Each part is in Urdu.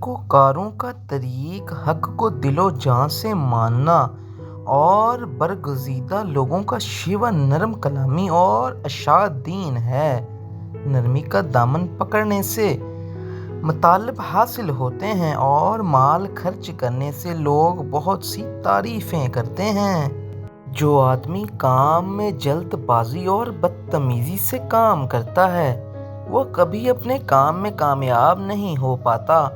نیکوکاروں کا طریق حق کو دل و جان سے ماننا اور برگزیدہ لوگوں کا شیوہ نرم کلامی اور اشاعت دین ہے۔ نرمی کا دامن پکڑنے سے مطالب حاصل ہوتے ہیں اور مال خرچ کرنے سے لوگ بہت سی تعریفیں کرتے ہیں۔ جو آدمی کام میں جلد بازی اور بدتمیزی سے کام کرتا ہے وہ کبھی اپنے کام میں کامیاب نہیں ہو پاتا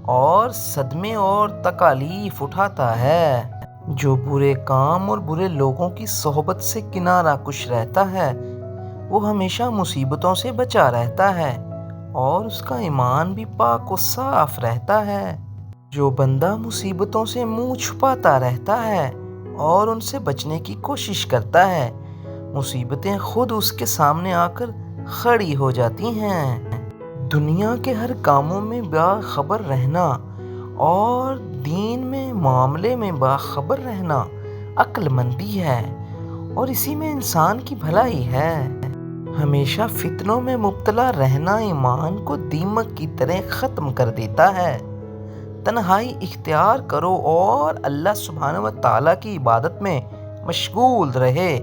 اور صدمے اور تکالیف اٹھاتا ہے۔ جو برے کام اور برے لوگوں کی صحبت سے کنارہ کش رہتا ہے وہ ہمیشہ مصیبتوں سے بچا رہتا ہے اور اس کا ایمان بھی پاک و صاف رہتا ہے۔ جو بندہ مصیبتوں سے منہ چھپاتا رہتا ہے اور ان سے بچنے کی کوشش کرتا ہے مصیبتیں خود اس کے سامنے آ کر کھڑی ہو جاتی ہیں۔ دنیا کے ہر کاموں میں باخبر رہنا اور دین میں معاملے میں باخبر رہنا عقل مندی ہے اور اسی میں انسان کی بھلائی ہے۔ ہمیشہ فتنوں میں مبتلا رہنا ایمان کو دیمک کی طرح ختم کر دیتا ہے۔ تنہائی اختیار کرو اور اللہ سبحانہ و تعالیٰ کی عبادت میں مشغول رہے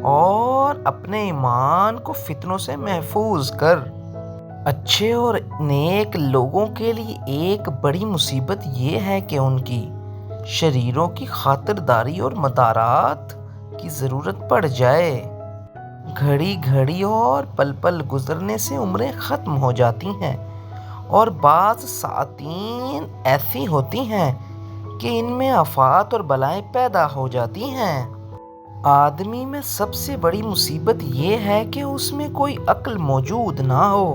اور اپنے ایمان کو فتنوں سے محفوظ کر۔ اچھے اور نیک لوگوں کے لیے ایک بڑی مصیبت یہ ہے کہ ان کی شریروں کی خاطرداری اور مدارات کی ضرورت پڑ جائے۔ گھڑی گھڑی اور پل پل گزرنے سے عمریں ختم ہو جاتی ہیں اور بعض ساعتیں ایسی ہوتی ہیں کہ ان میں آفات اور بلائیں پیدا ہو جاتی ہیں۔ آدمی میں سب سے بڑی مصیبت یہ ہے کہ اس میں کوئی عقل موجود نہ ہو۔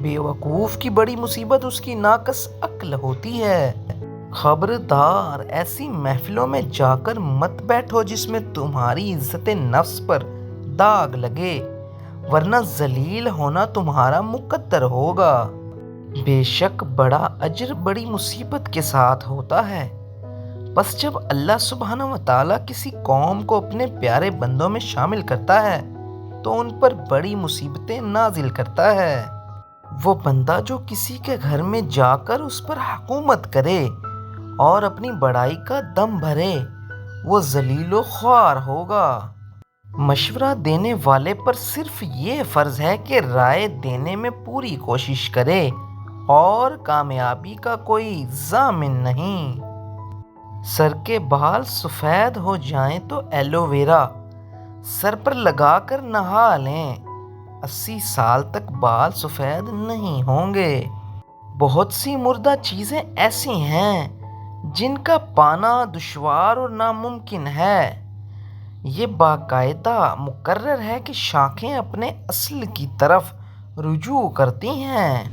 بے وقوف کی بڑی مصیبت اس کی ناقص عقل ہوتی ہے۔ خبردار ایسی محفلوں میں جا کر مت بیٹھو جس میں تمہاری عزت نفس پر داغ لگے ورنہ ذلیل ہونا تمہارا مقدر ہوگا۔ بے شک بڑا اجر بڑی مصیبت کے ساتھ ہوتا ہے۔ بس جب اللہ سبحانہ و تعالیٰ کسی قوم کو اپنے پیارے بندوں میں شامل کرتا ہے تو ان پر بڑی مصیبتیں نازل کرتا ہے۔ وہ بندہ جو کسی کے گھر میں جا کر اس پر حکومت کرے اور اپنی بڑائی کا دم بھرے وہ ذلیل و خوار ہوگا۔ مشورہ دینے والے پر صرف یہ فرض ہے کہ رائے دینے میں پوری کوشش کرے اور کامیابی کا کوئی ضامن نہیں۔ سر کے بال سفید ہو جائیں تو ایلو ویرا سر پر لگا کر نہا لیں، 80 سال تک بال سفید نہیں ہوں گے۔ بہت سی مردہ چیزیں ایسی ہیں جن کا پانا دشوار اور ناممکن ہے۔ یہ باقاعدہ مقرر ہے کہ شاخیں اپنے اصل کی طرف رجوع کرتی ہیں۔